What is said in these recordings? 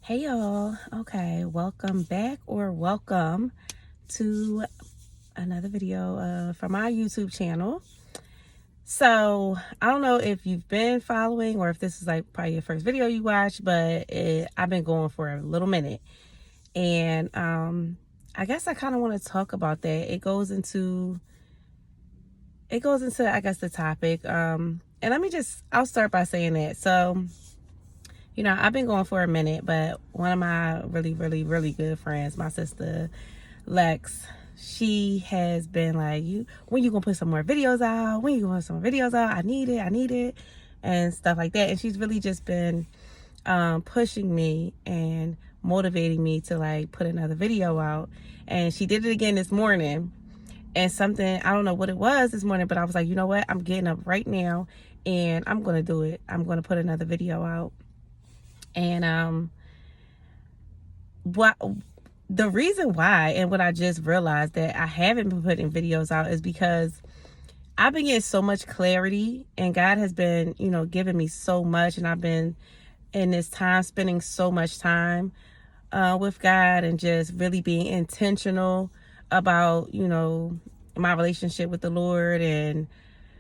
Hey y'all. Okay, welcome back or welcome to another video from our YouTube channel. So I don't know if you've been following or if this is like probably your first video you watched, but I've been going for a little minute. And I guess I kind of want to talk about that. It goes into I guess the topic. And I'll start by saying that. So I've been going for a minute, but one of my really, really, really good friends, my sister Lex, she has been like, when you gonna put some more videos out? When you gonna put some more videos out? I need it, and stuff like that. And she's really just been pushing me and motivating me to like put another video out. And she did it again this morning. And something, I don't know what it was this morning, but I was like, you know what? I'm getting up right now and I'm gonna do it. I'm gonna put another video out. And what the reason why and what I just realized that I haven't been putting videos out is because I've been getting so much clarity, and God has been, giving me so much, and I've been in this time spending so much time with God and just really being intentional about, my relationship with the Lord and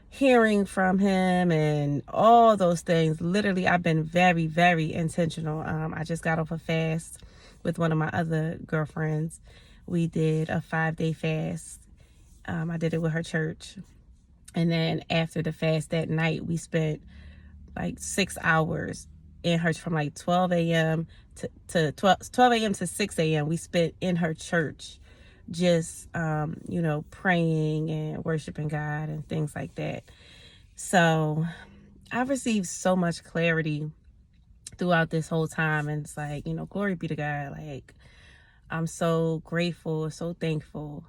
hearing from him and all those things. Literally, I've been very, very intentional. I just got off a fast with one of my other girlfriends. We did a 5-day fast. I did it with her church. And then after the fast that night, we spent like 6 hours in her, from like 12 a.m. to 12 a.m. to 6 a.m. We spent in her church just praying and worshiping God and things like that. So I've received so much clarity throughout this whole time, and it's like, glory be to God. Like, I'm so grateful, so thankful.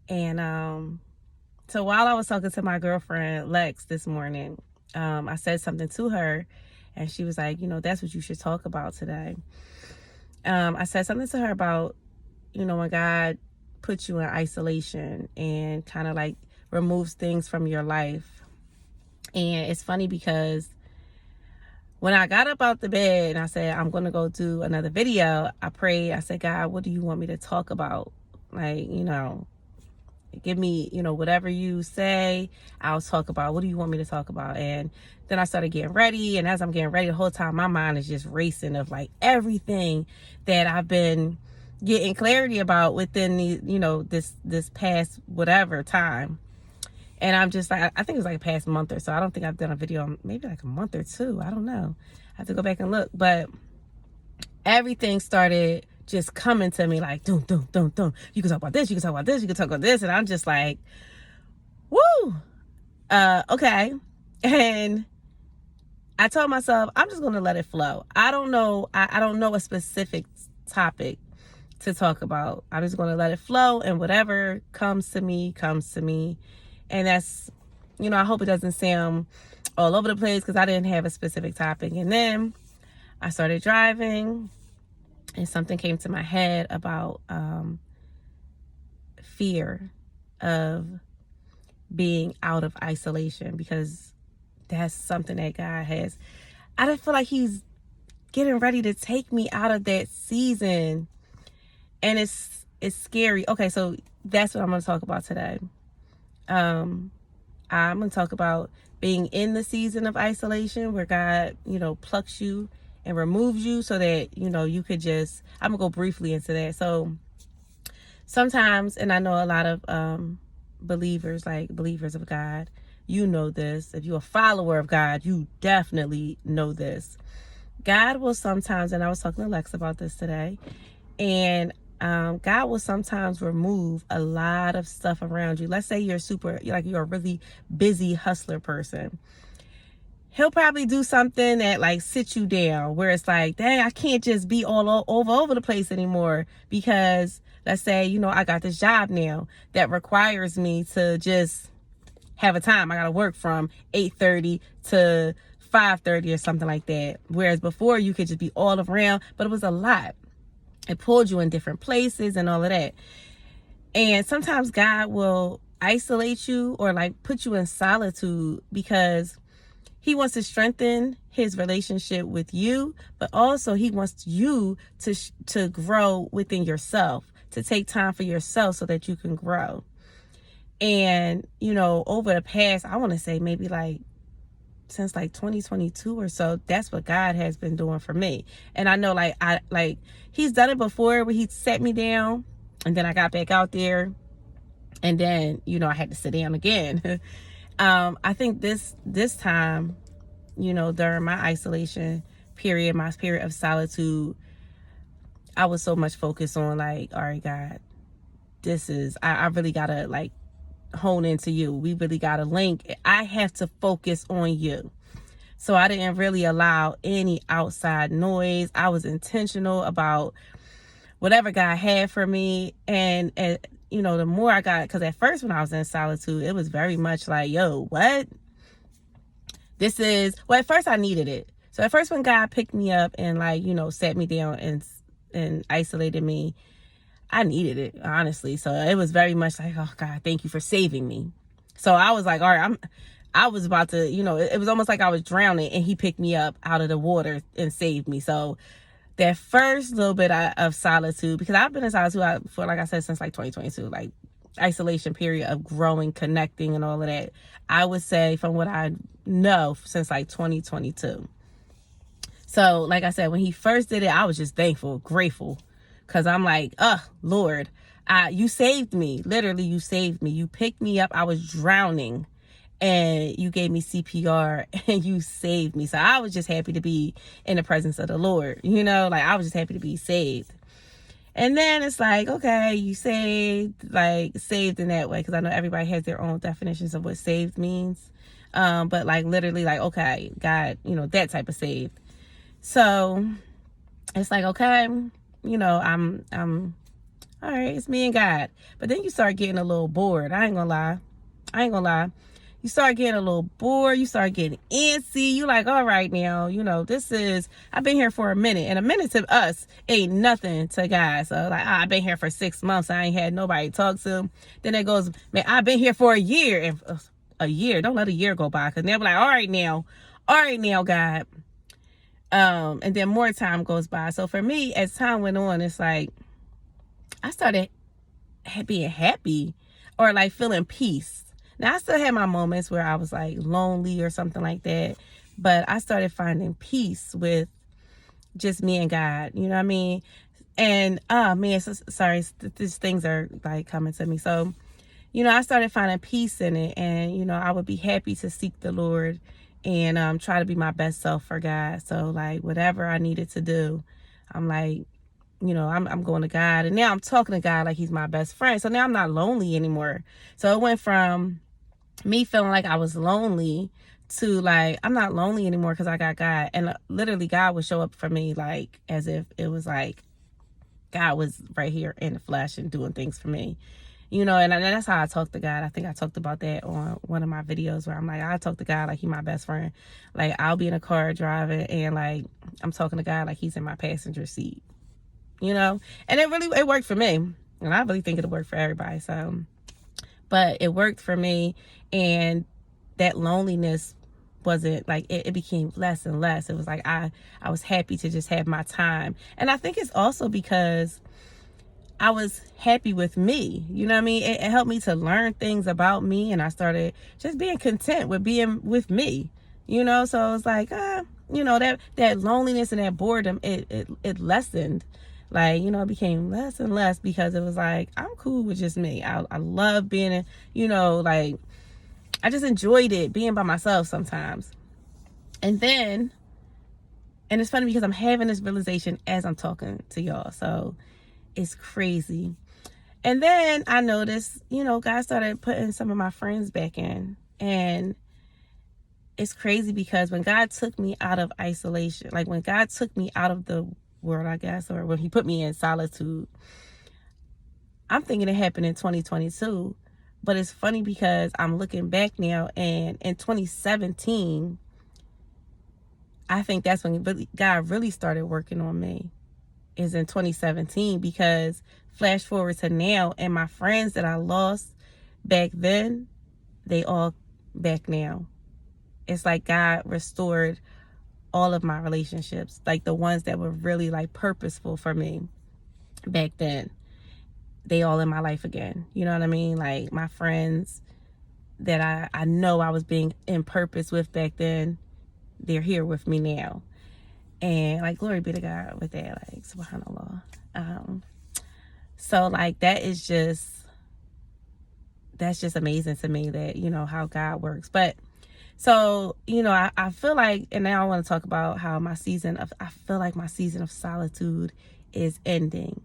And so while I was talking to my girlfriend Lex this morning, I said something to her, and she was like, that's what you should talk about today. I said something to her about, when God puts you in isolation and kind of like removes things from your life. And it's funny because when I got up out the bed and I said, I'm going to go do another video, I prayed. I said, God, what do you want me to talk about? Like, give me, whatever you say, I'll talk about. What do you want me to talk about? And then I started getting ready. And as I'm getting ready, the whole time, my mind is just racing of like everything that I've been getting clarity about within the, this past whatever time. And I'm just like, I think it was like a past month or so. I don't think I've done a video in maybe like a month or two. I don't know. I have to go back and look. But everything started just coming to me like, doom, doom, doom, doom. You can talk about this. You can talk about this. You can talk about this. And I'm just like, woo. Okay. And I told myself, I'm just going to let it flow. I don't know. I don't know a specific topic to talk about. I'm just going to let it flow, and whatever comes to me, comes to me. And that's, I hope it doesn't sound all over the place because I didn't have a specific topic. And then I started driving, and something came to my head about fear of being out of isolation, because that's something that God has. I just feel like he's getting ready to take me out of that season. And it's scary. Okay, so that's what I'm going to talk about today. I'm going to talk about being in the season of isolation where God, plucks you and removes you so that, you could just, I'm going to go briefly into that. So sometimes, and I know a lot of believers of God, this. If you're a follower of God, you definitely know this. God will sometimes, and I was talking to Lex about this today, and God will sometimes remove a lot of stuff around you. Let's say you're a really busy hustler person. He'll probably do something that like sits you down, where it's like, dang, I can't just be all over the place anymore, because let's say, I got this job now that requires me to just have a time. I got to work from 8:30 to 5:30 or something like that. Whereas before you could just be all around, but it was a lot. It pulled you in different places and all of that. And sometimes God will isolate you or like put you in solitude because He wants to strengthen his relationship with you, but also he wants you to grow within yourself, to take time for yourself so that you can grow. And, over the past, I want to say maybe like since like 2022 or so, that's what God has been doing for me. And I know he's done it before where he set me down and then I got back out there and then, I had to sit down again. I think this time, during my isolation period, my period of solitude, I was so much focused on like, all right, God, I really gotta like hone into you. We really gotta link. I have to focus on you. So I didn't really allow any outside noise. I was intentional about whatever God had for me. And the more I got, because at first when I was in solitude, it was very much like, yo, what? At first I needed it. So at first when God picked me up and sat me down and isolated me, I needed it, honestly. So it was very much like, oh God, thank you for saving me. So I was like, all right, I was about to, it was almost like I was drowning and he picked me up out of the water and saved me. So that first little bit of solitude, because I've been in solitude for, like I said, since like 2022, like isolation period of growing, connecting and all of that. I would say from what I know since like 2022. So like I said, when he first did it, I was just thankful, grateful. Because I'm like, oh, Lord, you saved me. Literally, you saved me. You picked me up. I was drowning. And you gave me CPR and you saved me. So I was just happy to be in the presence of the Lord. I was just happy to be saved. And then it's like, okay, you saved in that way. Because I know everybody has their own definitions of what saved means. But like literally like, okay, God, that type of saved. So it's like, okay, I'm all right, it's me and God. But then you start getting a little bored. I ain't gonna lie. You start getting a little bored. You start getting antsy. You like, all right now, I've been here for a minute. And a minute to us ain't nothing to God. So like, I've been here for 6 months. I ain't had nobody to talk to. Then it goes, man, I've been here for a year. And a year, don't let a year go by. Because they'll be like, all right now, God. And then more time goes by. So for me, as time went on, it's like, I started being happy or like feeling peace. Now, I still had my moments where I was like lonely or something like that, but I started finding peace with just me and God, you know what I mean? And, sorry, these things are like coming to me. So, I started finding peace in it, and, I would be happy to seek the Lord and try to be my best self for God. So like whatever I needed to do, I'm like, I'm going to God, and now I'm talking to God like he's my best friend. So now I'm not lonely anymore. So it went from me feeling like I was lonely to like, I'm not lonely anymore because I got God. And literally God would show up for me like as if it was like God was right here in the flesh and doing things for me. And that's how I talk to God. I think I talked about that on one of my videos where I'm like, I talk to God like he's my best friend. Like I'll be in a car driving and like I'm talking to God like he's in my passenger seat, and it worked for me. And I really think it'll work for everybody. So, but it worked for me, and that loneliness wasn't like, it became less and less. It was like I was happy to just have my time. And I think it's also because I was happy with me. You know what I mean? It helped me to learn things about me, and I started just being content with being with me. So it's like, that loneliness and that boredom, it lessened. Like, it became less and less because it was like, I'm cool with just me. I love being, like, I just enjoyed it being by myself sometimes. And it's funny because I'm having this realization as I'm talking to y'all. So it's crazy. And then I noticed, God started putting some of my friends back in. And it's crazy because when God took me out of isolation, like when God took me out of the world, I guess, or when he put me in solitude, I'm thinking it happened in 2022. But it's funny because I'm looking back now, and in 2017, I think that's when God really started working on me, is in 2017, because flash forward to now, and my friends that I lost back then, they all back now. it's like God restored all of my relationships, like the ones that were really like purposeful for me back then. They all in my life again. You know what I mean? Like my friends that I know I was being in purpose with back then, they're here with me now. And like, glory be to God with that, like, subhanAllah. So like, that's just amazing to me that, you know, how God works. But so, you know, I feel like, and now I want to talk about how I feel like my season of solitude is ending.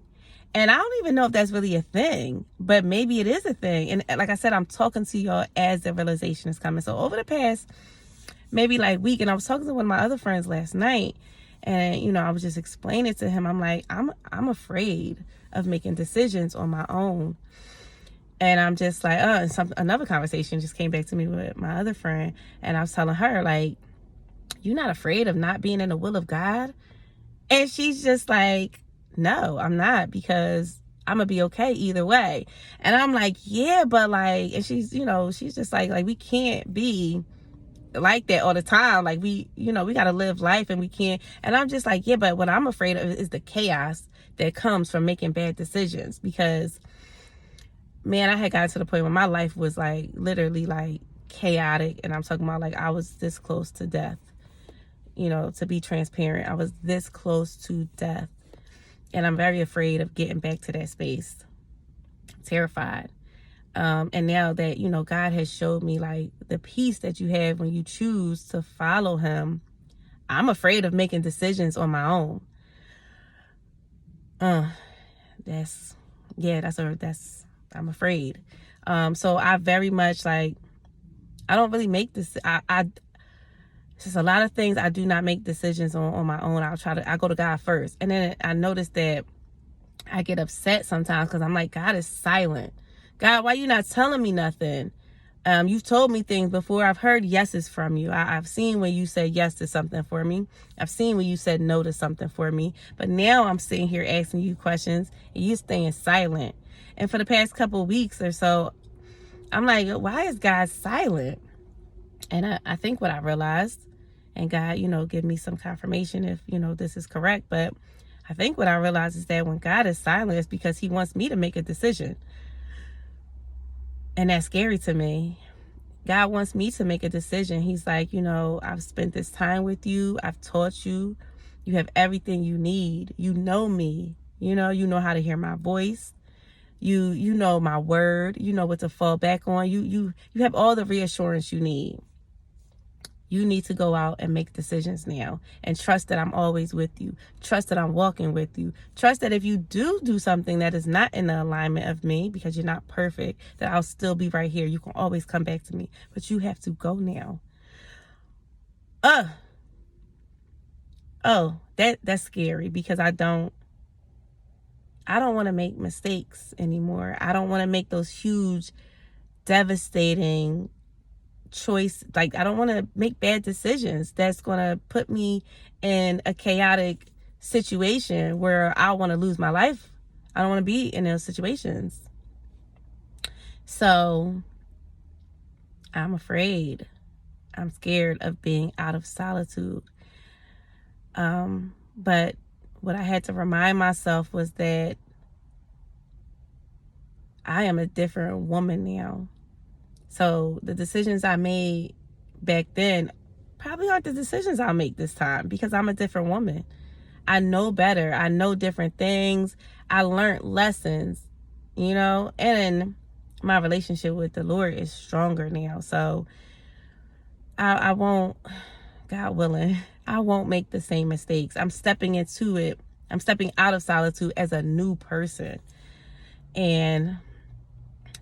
And I don't even know if that's really a thing, but maybe it is a thing. And like I said, I'm talking to y'all as the realization is coming. So over the past maybe like week, and I was talking to one of my other friends last night, and you know, I was just explaining to him, I'm like, I'm afraid of making decisions on my own. And I'm just like, another conversation just came back to me with my other friend, and I was telling her, like, you're not afraid of not being in the will of God? And she's just like, no, I'm not, because I'm gonna be okay either way. And I'm like, yeah, but like, and she's, you know, she's just like we can't be like that all the time. Like we, you know, we got to live life, and we can't. And I'm just like, yeah, but what I'm afraid of is the chaos that comes from making bad decisions. Because man, I had gotten to the point where my life was like literally like chaotic, and I'm talking about like I was this close to death. You know, to be transparent, I was this close to death, and I'm very afraid of getting back to that space. Terrified. And now that, you know, God has showed me like the peace that you have when you choose to follow him, I'm afraid of making decisions on my own. I'm afraid. So I very much like, I don't really make this. It's just a lot of things I do not make decisions on my own. I go to God first. And then I notice that I get upset sometimes because I'm like, God is silent. God, why you not telling me nothing? You've told me things before. I've heard yeses from you. I've seen when you said yes to something for me. I've seen when you said no to something for me. But now I'm sitting here asking you questions and you staying silent. And for the past couple of weeks or so, I'm like, why is God silent? And I think what I realized, and God, you know, give me some confirmation if, you know, this is correct. But I think what I realized is that when God is silent, it's because he wants me to make a decision. And that's scary to me. God wants me to make a decision. He's like, you know, I've spent this time with you. I've taught you. You have everything you need. You know me. You know how to hear my voice. You know my word. You know what to fall back on. You have all the reassurance you need. You need to go out and make decisions now, and trust that I'm always with you. Trust that I'm walking with you. Trust that if you do something that is not in the alignment of me, because you're not perfect, that I'll still be right here. You can always come back to me, but you have to go now. That's scary, because I don't want to make mistakes anymore. I don't want to make those huge, devastating choice. Like, I don't want to make bad decisions that's going to put me in a chaotic situation where I want to lose my life. I don't want to be in those situations. So I'm afraid. I'm scared of being out of solitude. But what I had to remind myself was that I am a different woman now. So the decisions I made back then probably aren't the decisions I'll make this time, because I'm a different woman. I know better. I know different things. I learned lessons, you know, and my relationship with the Lord is stronger now. So I won't, God willing, I won't make the same mistakes. I'm stepping into it. I'm stepping out of solitude as a new person. And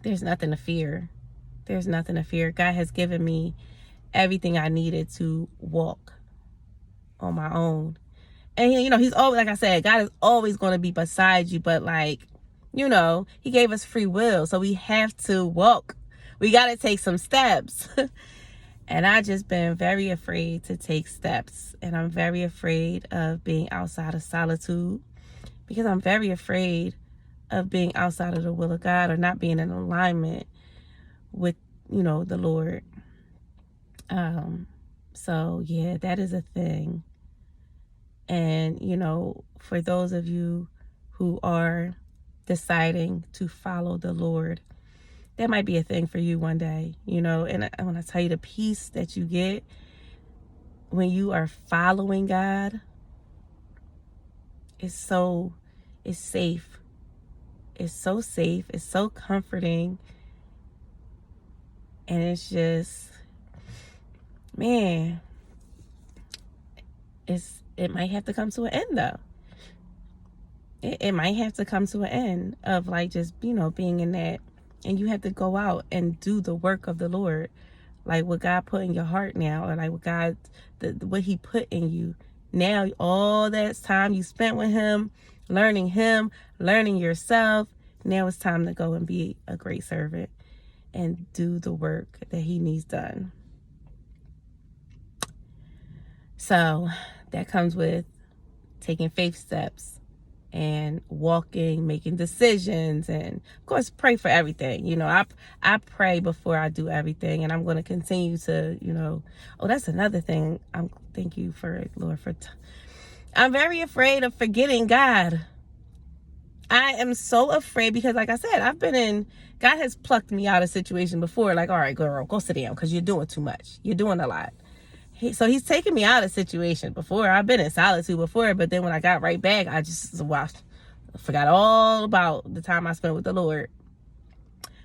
there's nothing to fear. There's nothing to fear. God has given me everything I needed to walk on my own. And, you know, he's always, like I said, God is always going to be beside you. But, like, you know, he gave us free will. So we have to walk. We got to take some steps. And I just been very afraid to take steps. And I'm very afraid of being outside of solitude, because I'm very afraid of being outside of the will of God, or not being in alignment with, you know, the Lord. So yeah, that is a thing. And, for those of you who are deciding to follow the Lord, that might be a thing for you one day, and when I tell you the peace that you get when you are following God, it's safe. It's so safe. It's so comforting. And it's just, man, it might have to come to an end though. It might have to come to an end of like just, being in that, and you have to go out and do the work of the Lord, like what God put in your heart now, or like what he put in you. Now, all that time you spent with him, learning yourself, now it's time to go and be a great servant and do the work that he needs done. So that comes with taking faith steps and walking, making decisions, and of course pray for everything. I pray before I do everything, and I'm going to continue to, oh, that's another thing. Thank you for Lord I'm very afraid of forgetting God. I am so afraid because, like I said, God has plucked me out of situation before. Like, all right, girl, go sit down because you're doing too much. You're doing a lot. So he's taken me out of situation before. I've been in solitude before, but then when I got right back, I just forgot all about the time I spent with the Lord.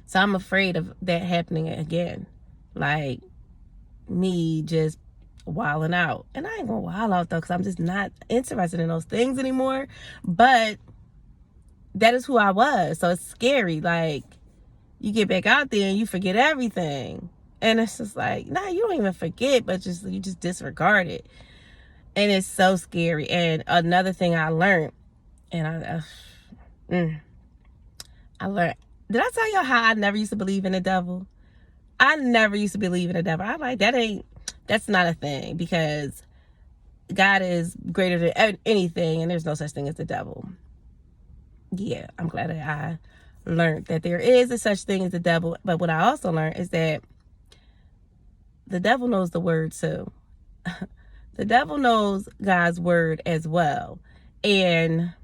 So I'm afraid of that happening again. Like me just wilding out. And I ain't gonna wild out though, because I'm just not interested in those things anymore. But that is who I was. So it's scary. Like, you get back out there and you forget everything. And it's just like, nah, you don't even forget, but you just disregard it. And it's so scary. And another thing I learned, and I learned, did I tell you how I never used to believe in the devil? I never used to believe in the devil. I'm like, that's not a thing, because God is greater than anything, and there's no such thing as the devil. Yeah, I'm glad that I learned that there is a such thing as the devil. But what I also learned is that the devil knows the word too. The devil knows God's word as well. And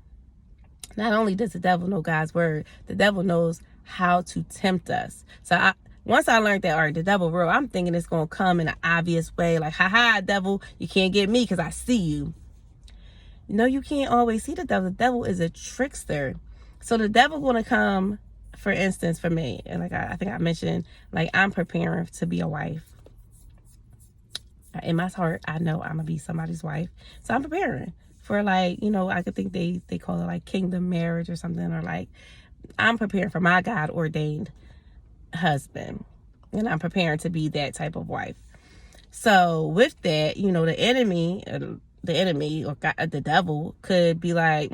not only does the devil know God's word, the devil knows how to tempt us. So once I learned that, all right, the devil real, I'm thinking it's going to come in an obvious way. Like, ha, devil, you can't get me because I see you. No, you can't always see the devil. The devil is a trickster. So the devil going to come, for instance, for me. And like I think I mentioned, like, I'm preparing to be a wife. In my heart, I know I'm going to be somebody's wife. So I'm preparing for, like, I could think they call it like kingdom marriage or something. Or like, I'm preparing for my God ordained husband. And I'm preparing to be that type of wife. So with that, the enemy or God, the devil could be like,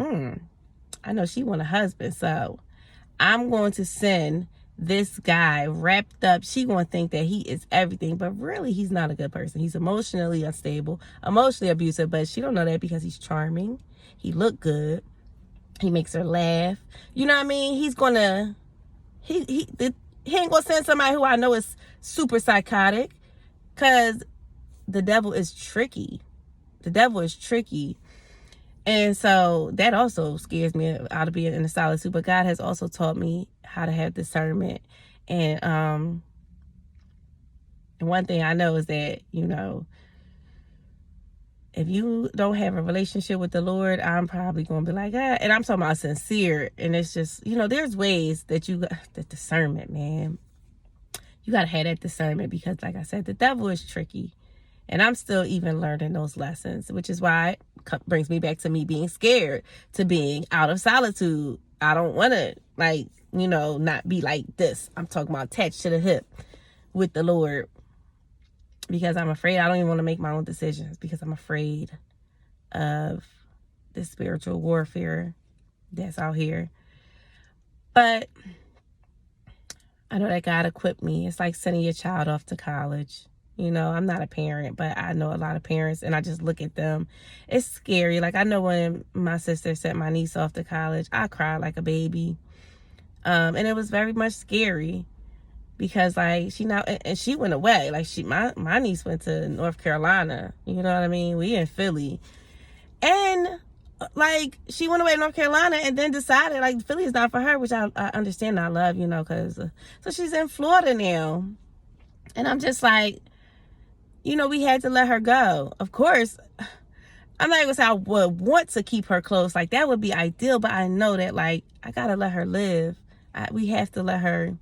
I know she want a husband. So I'm going to send this guy wrapped up. She going to think that he is everything, but really he's not a good person. He's emotionally unstable, emotionally abusive, but she don't know that because he's charming. He look good. He makes her laugh. You know what I mean? He's going to, he ain't going to send somebody who I know is super psychotic, because the devil is tricky. The devil is tricky. And so that also scares me out of being in the solitude. But God has also taught me how to have discernment. And one thing I know is that, if you don't have a relationship with the Lord, I'm probably going to be like, and I'm talking about sincere. And it's just, there's ways that the discernment, man. You got to have that discernment, because like I said, the devil is tricky. And I'm still even learning those lessons, which is why it brings me back to me being scared, to being out of solitude. I don't want to, not be like this. I'm talking about attached to the hip with the Lord, because I'm afraid. I don't even want to make my own decisions, because I'm afraid of the spiritual warfare that's out here. But I know that God equipped me. It's like sending your child off to college. I'm not a parent, but I know a lot of parents, and I just look at them. It's scary. Like, I know when my sister sent my niece off to college, I cried like a baby. And it was very much scary, because like she now, and she went away. Like my niece went to North Carolina. You know what I mean? We in Philly, and like she went away to North Carolina and then decided like Philly is not for her, which I understand and I love, you know, because so she's in Florida now. And I'm just like, you know, we had to let her go. Of course, I'm not even saying I would want to keep her close. Like that would be ideal, but I know that like I gotta let her live. We have to let her,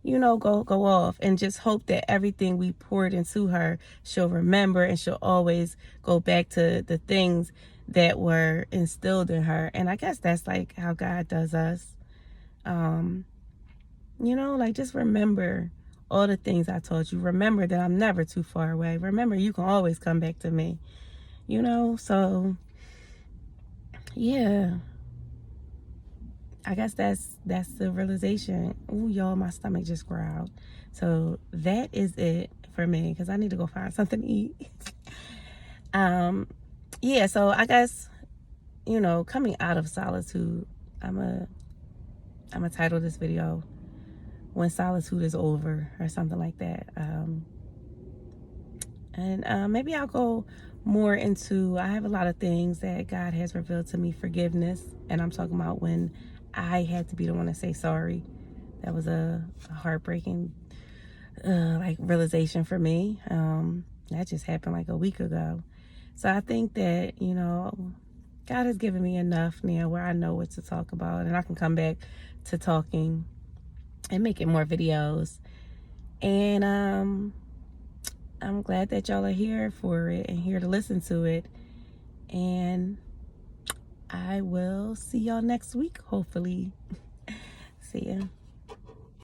you know, go off, and just hope that everything we poured into her, she'll remember, and she'll always go back to the things that were instilled in her. And I guess that's like how God does us. You know, like just remember all the things I taught you. Remember that I'm never too far away. Remember you can always come back to me. You know, so yeah. I guess that's the realization. Ooh, y'all, my stomach just growled. So that is it for me, because I need to go find something to eat. Yeah, so I guess, you know, coming out of solitude, I'm a title this video "When Solitude is Over" or something like that. And maybe I'll go more into, I have a lot of things that God has revealed to me, forgiveness, and I'm talking about when I had to be the one to say sorry. That was a heartbreaking like realization for me. That just happened like a week ago. So I think that, you know, God has given me enough now where I know what to talk about, and I can come back to talking and making more videos. And I'm glad that y'all are here for it and here to listen to it. And I will see y'all next week, hopefully. See ya.